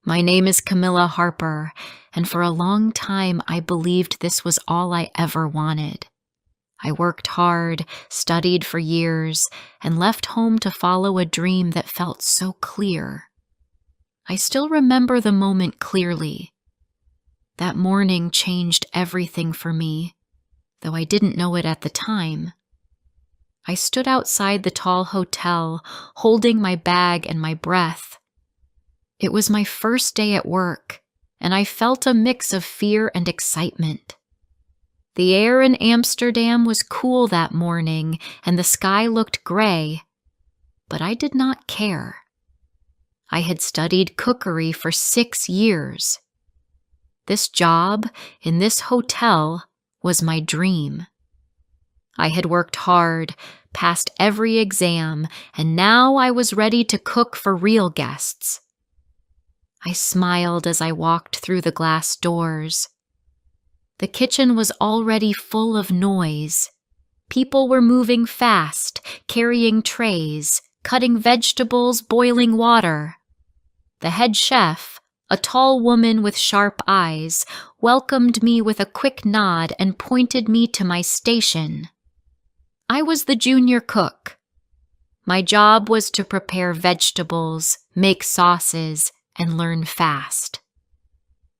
My name is Camilla Harper, and for a long time I believed this was all I ever wanted. I worked hard, studied for years, and left home to follow a dream that felt so clear. I still remember the moment clearly. That morning changed everything for me, though I didn't know it at the time. I stood outside the tall hotel, holding my bag and my breath. It was my first day at work, and I felt a mix of fear and excitement. The air in Amsterdam was cool that morning, and the sky looked gray, but I did not care. I had studied cookery for 6 years. This job in this hotel was my dream. I had worked hard, passed every exam, and now I was ready to cook for real guests. I smiled as I walked through the glass doors. The kitchen was already full of noise. People were moving fast, carrying trays, cutting vegetables, boiling water. The head chef, a tall woman with sharp eyes, welcomed me with a quick nod and pointed me to my station. I was the junior cook. My job was to prepare vegetables, make sauces, and learn fast.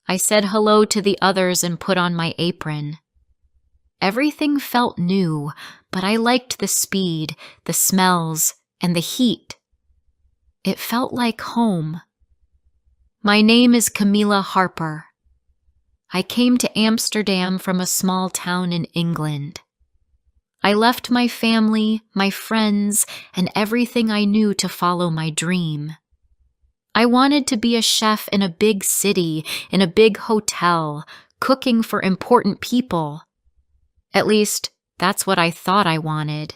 I said hello to the others and put on my apron. Everything felt new, but I liked the speed, the smells, and the heat. It felt like home. My name is Camilla Harper. I came to Amsterdam from a small town in England. I left my family, my friends, and everything I knew to follow my dream. I wanted to be a chef in a big city, in a big hotel, cooking for important people. At least, that's what I thought I wanted.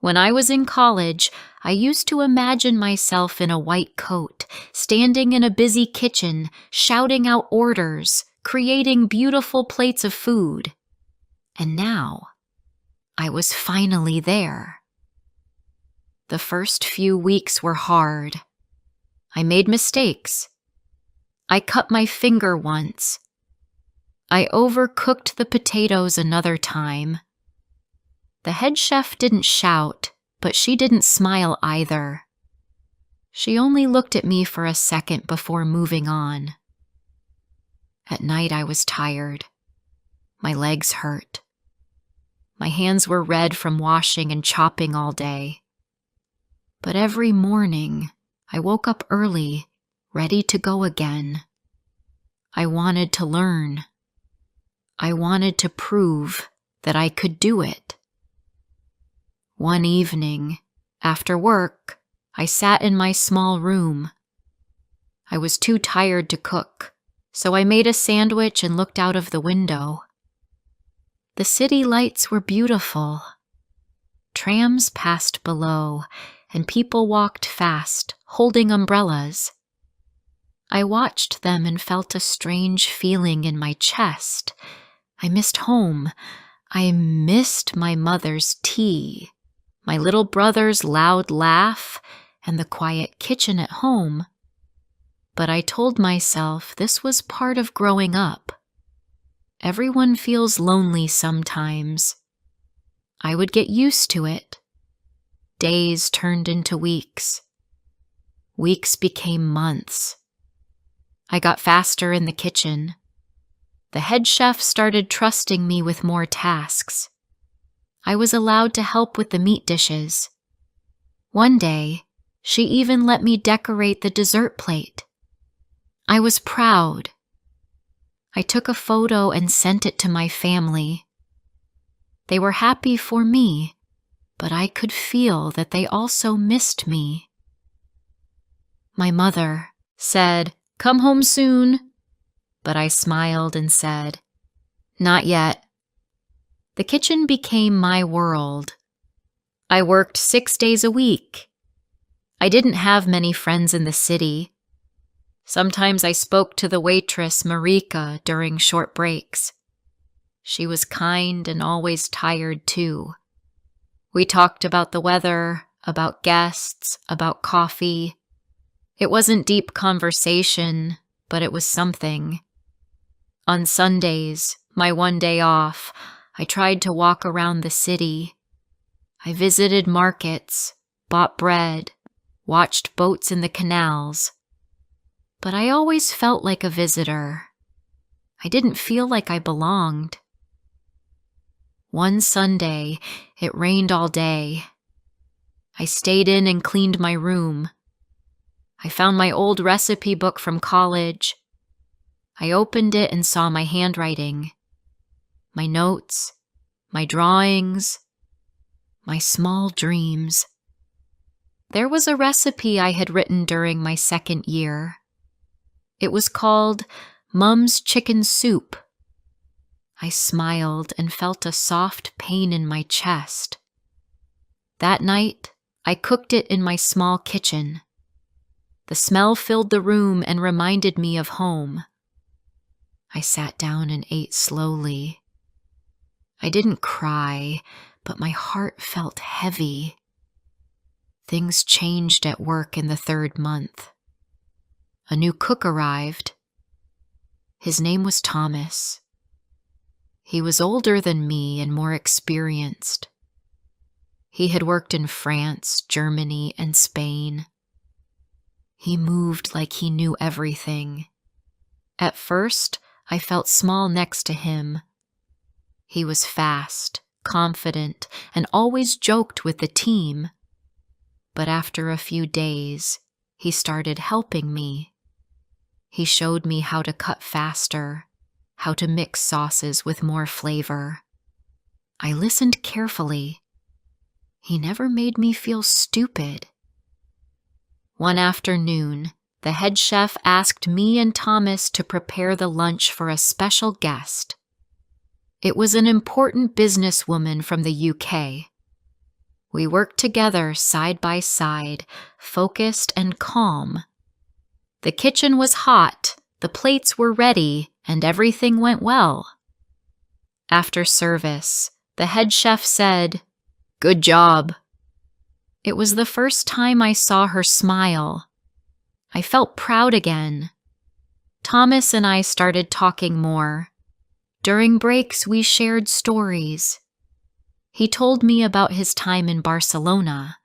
When I was in college, I used to imagine myself in a white coat, standing in a busy kitchen, shouting out orders, creating beautiful plates of food. And now, I was finally there. The first few weeks were hard. I made mistakes. I cut my finger once. I overcooked the potatoes another time. The head chef didn't shout, but she didn't smile either. She only looked at me for a second before moving on. At night I was tired. My legs hurt. My hands were red from washing and chopping all day. But every morning, I woke up early, ready to go again. I wanted to learn. I wanted to prove that I could do it. One evening, after work, I sat in my small room. I was too tired to cook, so I made a sandwich and looked out of the window. The city lights were beautiful. Trams passed below, and people walked fast, holding umbrellas. I watched them and felt a strange feeling in my chest. I missed home. I missed my mother's tea, my little brother's loud laugh, and the quiet kitchen at home. But I told myself this was part of growing up. Everyone feels lonely sometimes. I would get used to it. Days turned into weeks. Weeks became months. I got faster in the kitchen. The head chef started trusting me with more tasks. I was allowed to help with the meat dishes. One day, she even let me decorate the dessert plate. I was proud. I took a photo and sent it to my family. They were happy for me, but I could feel that they also missed me. My mother said, "Come home soon," but I smiled and said, "Not yet." The kitchen became my world. I worked 6 days a week. I didn't have many friends in the city. Sometimes I spoke to the waitress, Marika, during short breaks. She was kind and always tired, too. We talked about the weather, about guests, about coffee. It wasn't deep conversation, but it was something. On Sundays, my one day off, I tried to walk around the city. I visited markets, bought bread, watched boats in the canals. But I always felt like a visitor. I didn't feel like I belonged. One Sunday, it rained all day. I stayed in and cleaned my room. I found my old recipe book from college. I opened it and saw my handwriting, my notes, my drawings, my small dreams. There was a recipe I had written during my second year. It was called Mum's Chicken Soup. I smiled and felt a soft pain in my chest. That night, I cooked it in my small kitchen. The smell filled the room and reminded me of home. I sat down and ate slowly. I didn't cry, but my heart felt heavy. Things changed at work in the 3rd month. A new cook arrived. His name was Thomas. He was older than me and more experienced. He had worked in France, Germany, and Spain. He moved like he knew everything. At first, I felt small next to him. He was fast, confident, and always joked with the team. But after a few days, he started helping me. He showed me how to cut faster, how to mix sauces with more flavor. I listened carefully. He never made me feel stupid. One afternoon, the head chef asked me and Thomas to prepare the lunch for a special guest. It was an important businesswoman from the UK. We worked together side by side, focused and calm. The kitchen was hot, the plates were ready, and everything went well. After service, the head chef said, "Good job." It was the first time I saw her smile. I felt proud again. Thomas and I started talking more. During breaks, we shared stories. He told me about his time in Barcelona.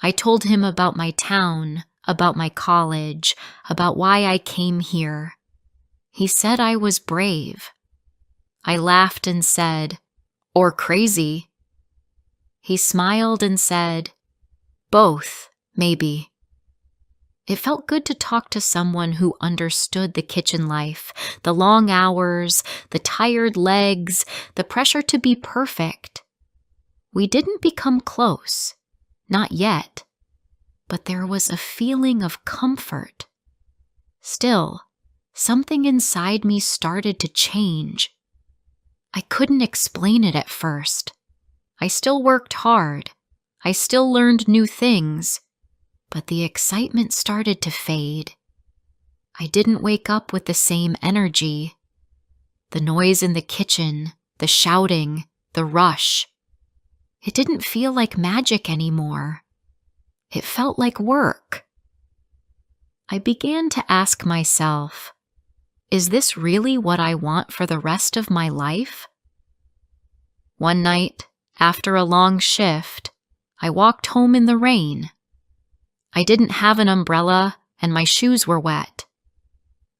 I told him about my town, about my college, about why I came here. He said I was brave. I laughed and said, "Or crazy." He smiled and said, "Both, maybe." It felt good to talk to someone who understood the kitchen life, the long hours, the tired legs, the pressure to be perfect. We didn't become close, not yet, but there was a feeling of comfort. Still, something inside me started to change. I couldn't explain it at first. I still worked hard. I still learned new things, but the excitement started to fade. I didn't wake up with the same energy. The noise in the kitchen, the shouting, the rush. It didn't feel like magic anymore. It felt like work. I began to ask myself, is this really what I want for the rest of my life? One night, after a long shift, I walked home in the rain. I didn't have an umbrella and my shoes were wet.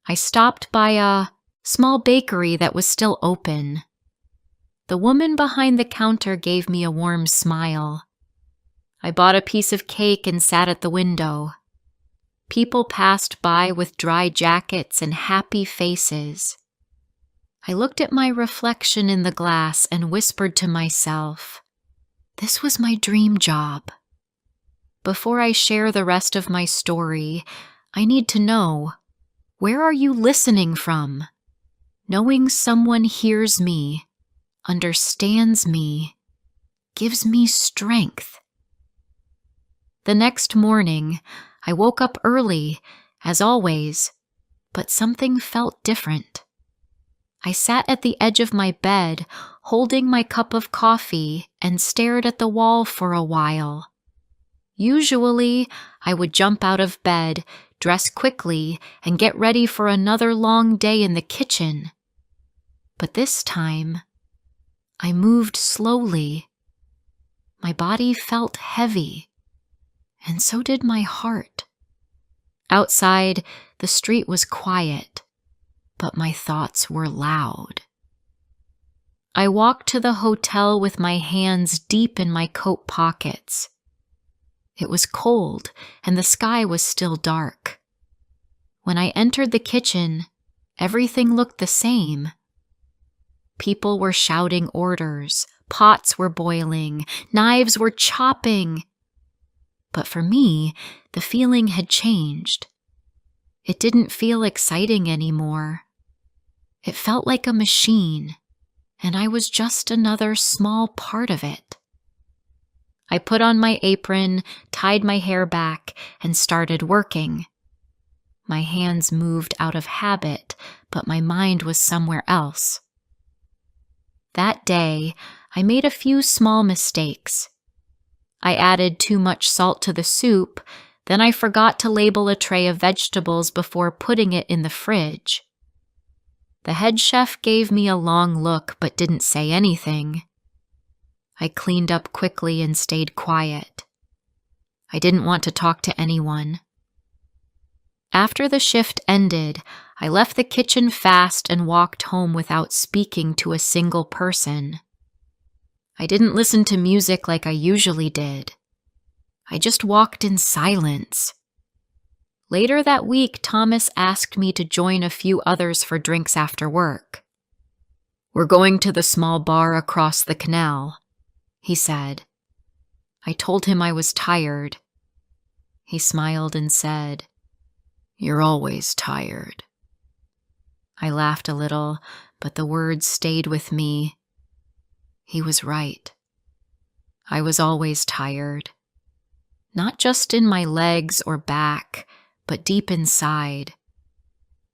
I stopped by a small bakery that was still open. The woman behind the counter gave me a warm smile. I bought a piece of cake and sat at the window. People passed by with dry jackets and happy faces. I looked at my reflection in the glass and whispered to myself, this was my dream job. Before I share the rest of my story, I need to know, where are you listening from? Knowing someone hears me, understands me, gives me strength. The next morning, I woke up early, as always, but something felt different. I sat at the edge of my bed, holding my cup of coffee, and stared at the wall for a while. Usually, I would jump out of bed, dress quickly, and get ready for another long day in the kitchen. But this time, I moved slowly. My body felt heavy, and so did my heart. Outside, the street was quiet, but my thoughts were loud. I walked to the hotel with my hands deep in my coat pockets. It was cold, and the sky was still dark. When I entered the kitchen, everything looked the same. People were shouting orders, pots were boiling, knives were chopping. But for me, the feeling had changed. It didn't feel exciting anymore. It felt like a machine, and I was just another small part of it. I put on my apron, tied my hair back, and started working. My hands moved out of habit, but my mind was somewhere else. That day, I made a few small mistakes. I added too much salt to the soup, then I forgot to label a tray of vegetables before putting it in the fridge. The head chef gave me a long look but didn't say anything. I cleaned up quickly and stayed quiet. I didn't want to talk to anyone. After the shift ended, I left the kitchen fast and walked home without speaking to a single person. I didn't listen to music like I usually did. I just walked in silence. Later that week, Thomas asked me to join a few others for drinks after work. "We're going to the small bar across the canal," he said. I told him I was tired. He smiled and said, "You're always tired." I laughed a little, but the words stayed with me. He was right. I was always tired. Not just in my legs or back, but deep inside.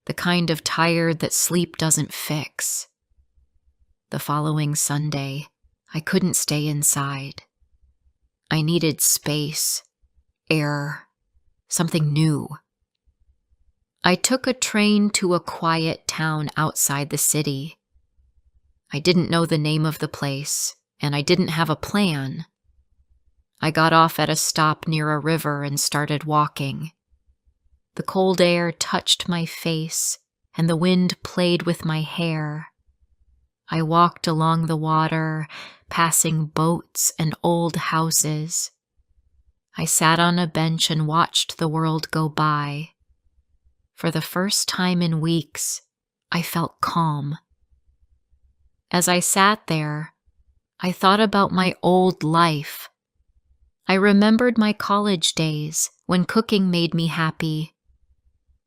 The kind of tired that sleep doesn't fix. The following Sunday, I couldn't stay inside. I needed space, air, something new. I took a train to a quiet town outside the city. I didn't know the name of the place, and I didn't have a plan. I got off at a stop near a river and started walking. The cold air touched my face, and the wind played with my hair. I walked along the water, passing boats and old houses. I sat on a bench and watched the world go by. For the first time in weeks, I felt calm. As I sat there, I thought about my old life. I remembered my college days when cooking made me happy.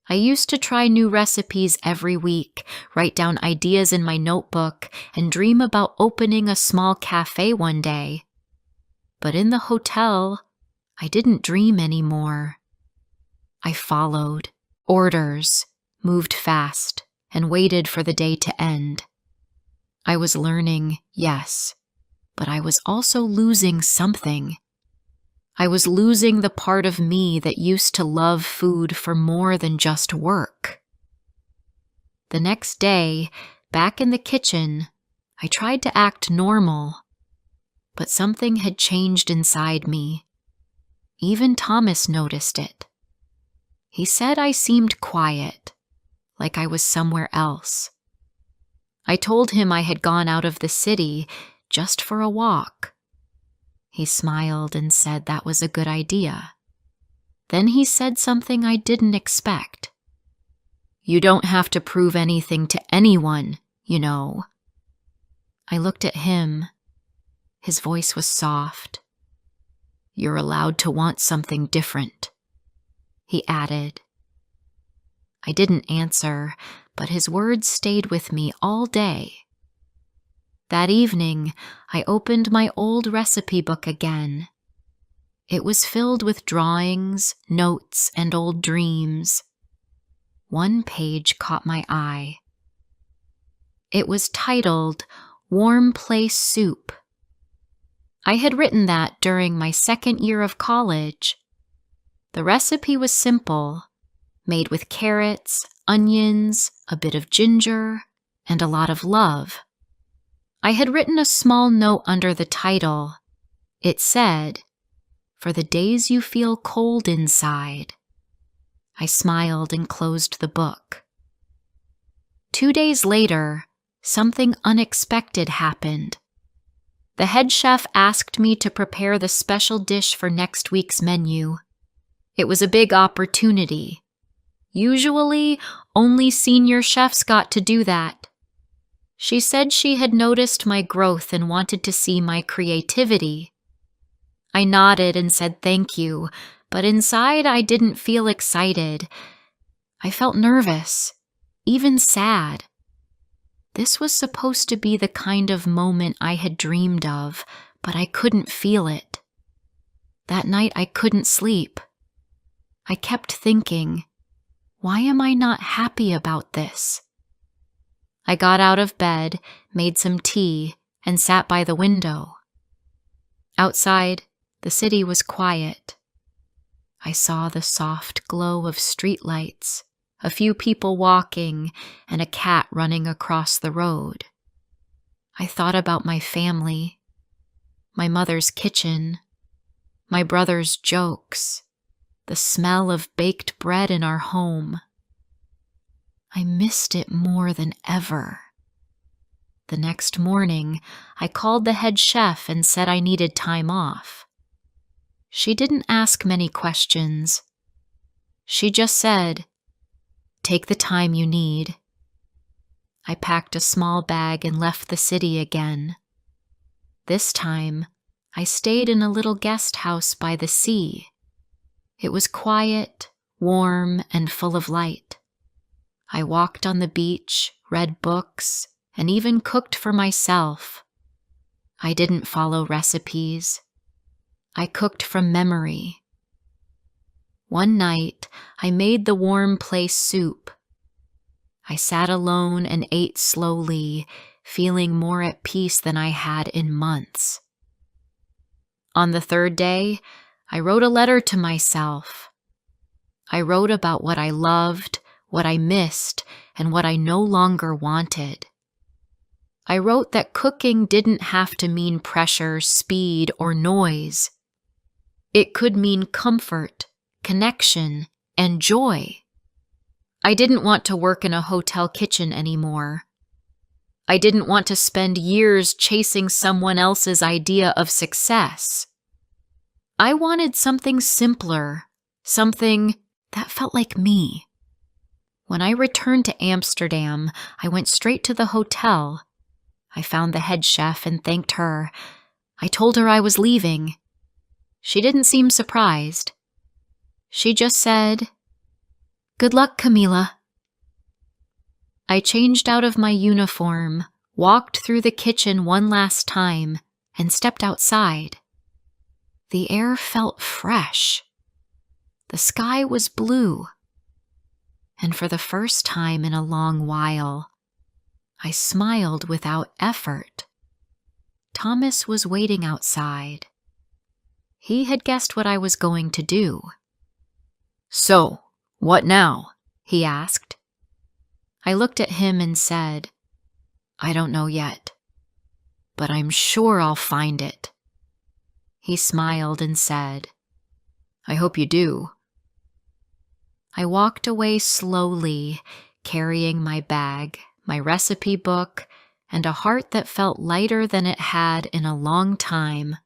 I used to try new recipes every week, write down ideas in my notebook, and dream about opening a small cafe one day. But in the hotel, I didn't dream anymore. I followed orders, moved fast, and waited for the day to end. I was learning, yes, but I was also losing something. I was losing the part of me that used to love food for more than just work. The next day, back in the kitchen, I tried to act normal, but something had changed inside me. Even Thomas noticed it. He said I seemed quiet, like I was somewhere else. I told him I had gone out of the city just for a walk. He smiled and said that was a good idea. Then he said something I didn't expect. "You don't have to prove anything to anyone, you know." I looked at him. His voice was soft. "You're allowed to want something different," he added. I didn't answer, but his words stayed with me all day. That evening, I opened my old recipe book again. It was filled with drawings, notes, and old dreams. One page caught my eye. It was titled "Warm Place Soup." I had written that during my second year of college. The recipe was simple, made with carrots, onions, a bit of ginger, and a lot of love. I had written a small note under the title. It said, "For the days you feel cold inside." I smiled and closed the book. 2 days later, something unexpected happened. The head chef asked me to prepare the special dish for next week's menu. It was a big opportunity. Usually, only senior chefs got to do that. She said she had noticed my growth and wanted to see my creativity. I nodded and said thank you, but inside I didn't feel excited. I felt nervous, even sad. This was supposed to be the kind of moment I had dreamed of, but I couldn't feel it. That night I couldn't sleep. I kept thinking, why am I not happy about this? I got out of bed, made some tea, and sat by the window. Outside, the city was quiet. I saw the soft glow of streetlights, a few people walking, and a cat running across the road. I thought about my family, my mother's kitchen, my brother's jokes, the smell of baked bread in our home. I missed it more than ever. The next morning, I called the head chef and said I needed time off. She didn't ask many questions. She just said, "Take the time you need." I packed a small bag and left the city again. This time, I stayed in a little guest house by the sea. It was quiet, warm, and full of light. I walked on the beach, read books, and even cooked for myself. I didn't follow recipes. I cooked from memory. One night, I made the warm place soup. I sat alone and ate slowly, feeling more at peace than I had in months. On the third day, I wrote a letter to myself. I wrote about what I loved, what I missed, and what I no longer wanted. I wrote that cooking didn't have to mean pressure, speed, or noise. It could mean comfort, connection, and joy. I didn't want to work in a hotel kitchen anymore. I didn't want to spend years chasing someone else's idea of success. I wanted something simpler, something that felt like me. When I returned to Amsterdam, I went straight to the hotel. I found the head chef and thanked her. I told her I was leaving. She didn't seem surprised. She just said, "Good luck, Camila." I changed out of my uniform, walked through the kitchen one last time, and stepped outside. The air felt fresh. The sky was blue. And for the first time in a long while, I smiled without effort. Thomas was waiting outside. He had guessed what I was going to do. "So, what now?" he asked. I looked at him and said, "I don't know yet, but I'm sure I'll find it." He smiled and said, "I hope you do." I walked away slowly, carrying my bag, my recipe book, and a heart that felt lighter than it had in a long time.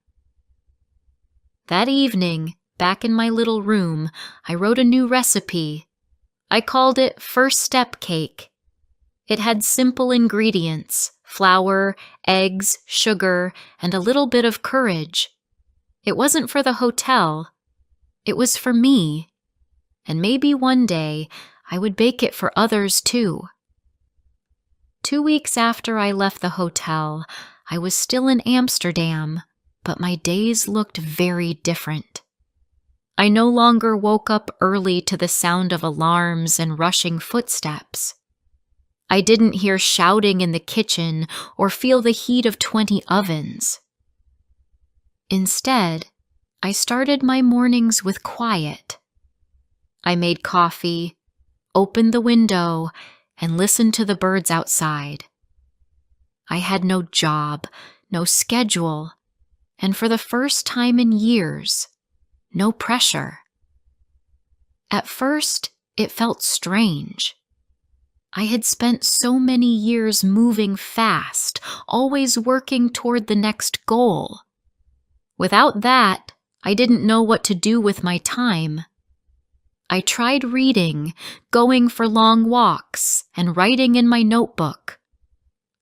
That evening, back in my little room, I wrote a new recipe. I called it First Step Cake. It had simple ingredients: flour, eggs, sugar, and a little bit of courage. It wasn't for the hotel. It was for me. And maybe one day I would bake it for others too. 2 weeks after I left the hotel, I was still in Amsterdam, but my days looked very different. I no longer woke up early to the sound of alarms and rushing footsteps. I didn't hear shouting in the kitchen or feel the heat of 20 ovens. Instead, I started my mornings with quiet. I made coffee, opened the window, and listened to the birds outside. I had no job, no schedule, and for the first time in years, no pressure. At first, it felt strange. I had spent so many years moving fast, always working toward the next goal. Without that, I didn't know what to do with my time. I tried reading, going for long walks, and writing in my notebook.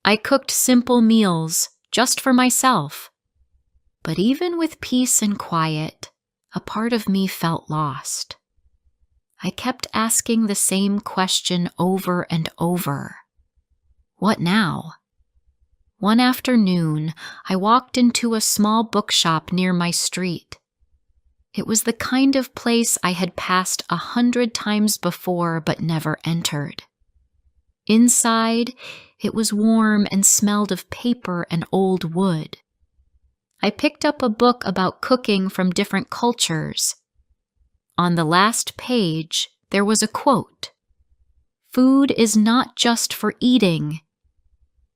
I cooked simple meals just for myself. But even with peace and quiet, a part of me felt lost. I kept asking the same question over and over. What now? One afternoon, I walked into a small bookshop near my street. It was the kind of place I had passed 100 times before but never entered. Inside, it was warm and smelled of paper and old wood. I picked up a book about cooking from different cultures. On the last page, there was a quote: "Food is not just for eating.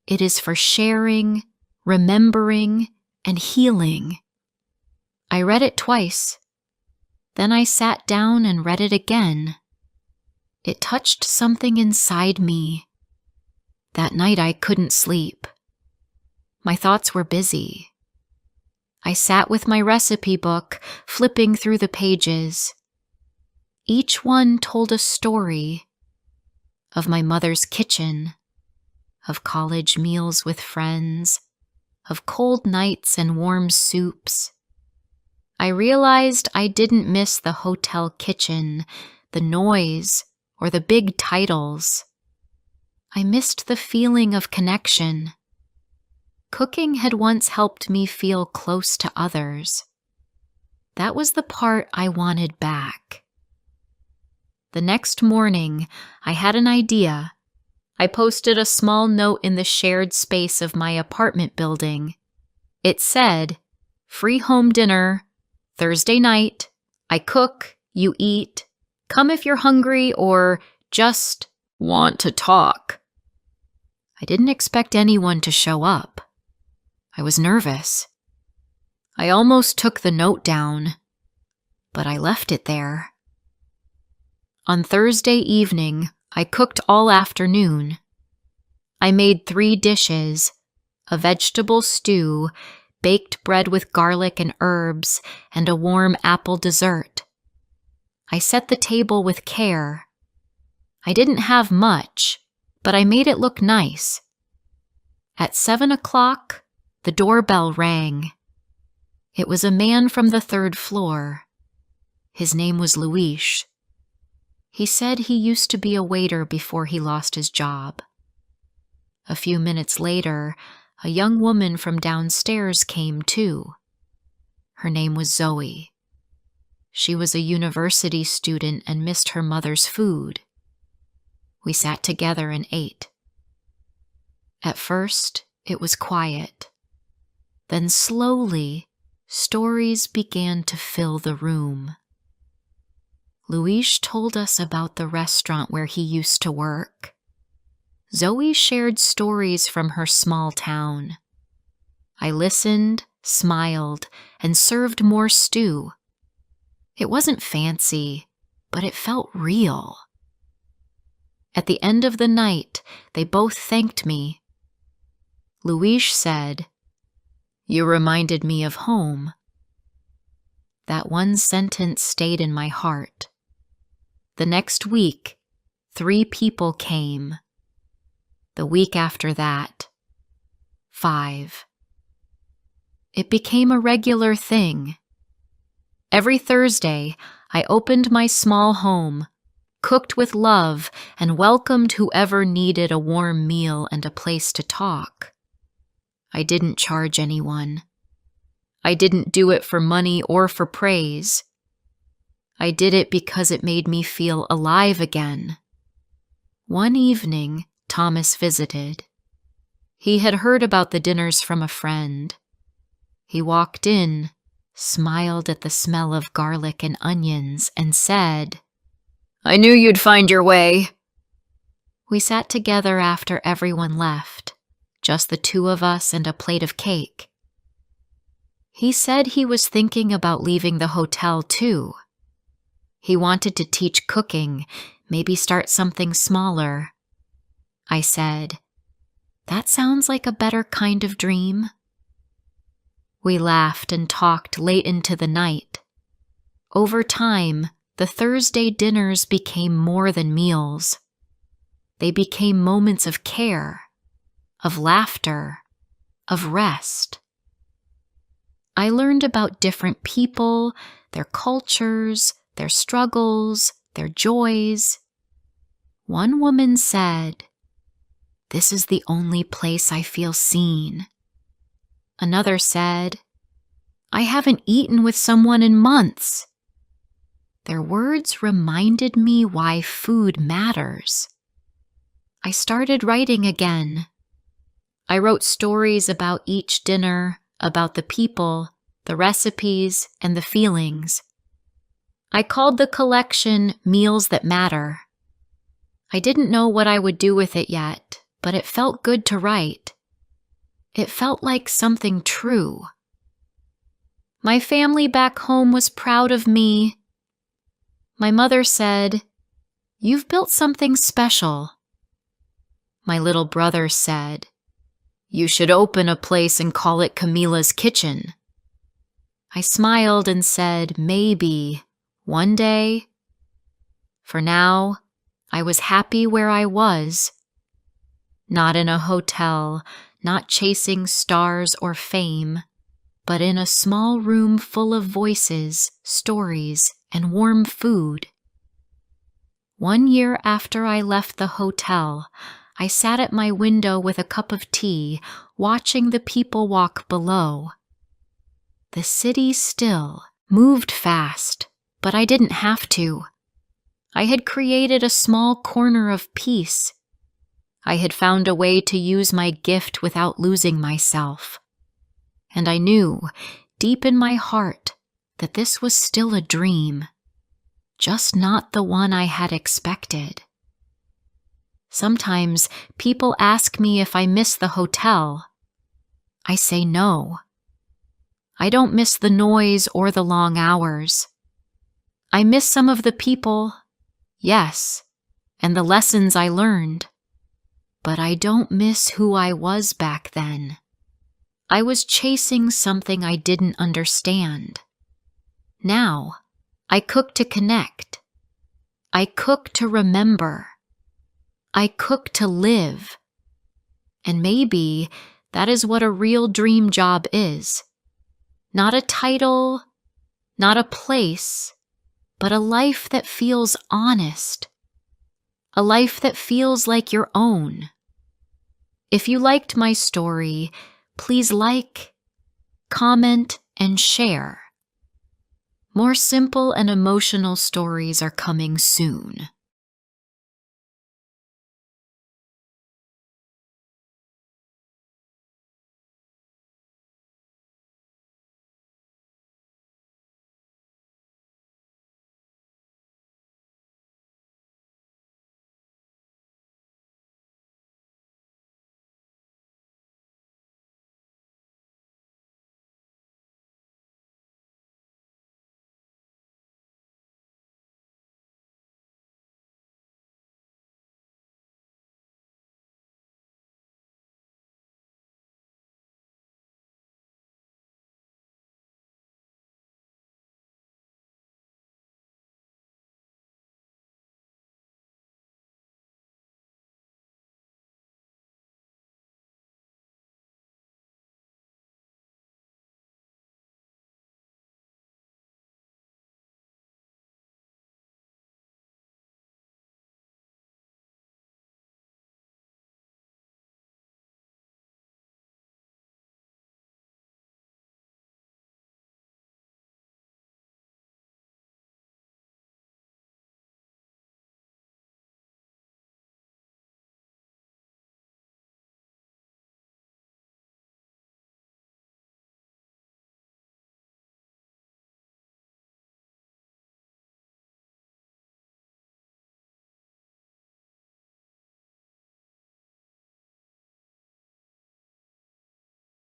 It is for sharing, remembering, and healing." I read it twice. Then I sat down and read it again. It touched something inside me. That night I couldn't sleep. My thoughts were busy. I sat with my recipe book, flipping through the pages. Each one told a story of my mother's kitchen, of college meals with friends, of cold nights and warm soups. I realized I didn't miss the hotel kitchen, the noise, or the big titles. I missed the feeling of connection. Cooking had once helped me feel close to others. That was the part I wanted back. The next morning, I had an idea. I posted a small note in the shared space of my apartment building. It said, "Free home dinner, Thursday night. I cook, you eat. Come if you're hungry or just want to talk." I didn't expect anyone to show up. I was nervous. I almost took the note down, but I left it there. On Thursday evening, I cooked all afternoon. I made 3 dishes: a vegetable stew, baked bread with garlic and herbs, and a warm apple dessert. I set the table with care. I didn't have much, but I made it look nice. At 7 o'clock, the doorbell rang. It was a man from the 3rd floor. His name was Luis. He said he used to be a waiter before he lost his job. A few minutes later, a young woman from downstairs came too. Her name was Zoe. She was a university student and missed her mother's food. We sat together and ate. At first, it was quiet. Then slowly, stories began to fill the room. Luis told us about the restaurant where he used to work. Zoe shared stories from her small town. I listened, smiled, and served more stew. It wasn't fancy, but it felt real. At the end of the night, they both thanked me. Luis said, "You reminded me of home." That one sentence stayed in my heart. The next week, 3 people came. The week after that, 5. It became a regular thing. Every Thursday, I opened my small home, cooked with love, and welcomed whoever needed a warm meal and a place to talk. I didn't charge anyone. I didn't do it for money or for praise. I did it because it made me feel alive again. One evening, Thomas visited. He had heard about the dinners from a friend. He walked in, smiled at the smell of garlic and onions, and said, "I knew you'd find your way." We sat together after everyone left, just the two of us and a plate of cake. He said he was thinking about leaving the hotel too. He wanted to teach cooking, maybe start something smaller. I said, "That sounds like a better kind of dream." We laughed and talked late into the night. Over time, the Thursday dinners became more than meals. They became moments of care, of laughter, of rest. I learned about different people, their cultures, their struggles, their joys. One woman said, "This is the only place I feel seen." Another said, "I haven't eaten with someone in months." Their words reminded me why food matters. I started writing again. I wrote stories about each dinner, about the people, the recipes, and the feelings. I called the collection Meals That Matter. I didn't know what I would do with it yet, but it felt good to write. It felt like something true. My family back home was proud of me. My mother said, "You've built something special." My little brother said, "You should open a place and call it Camila's Kitchen." I smiled and said, "Maybe, one day." For now, I was happy where I was. Not in a hotel, not chasing stars or fame, but in a small room full of voices, stories, and warm food. 1 year after I left the hotel, I sat at my window with a cup of tea, watching the people walk below. The city still moved fast, but I didn't have to. I had created a small corner of peace. I had found a way to use my gift without losing myself. And I knew, deep in my heart, that this was still a dream, just not the one I had expected. Sometimes people ask me if I miss the hotel. I say no. I don't miss the noise or the long hours. I miss some of the people, yes, and the lessons I learned. But I don't miss who I was back then. I was chasing something I didn't understand. Now, I cook to connect. I cook to remember. I cook to live. And maybe that is what a real dream job is. Not a title, not a place, but a life that feels honest. A life that feels like your own. If you liked my story, please like, comment, and share. More simple and emotional stories are coming soon.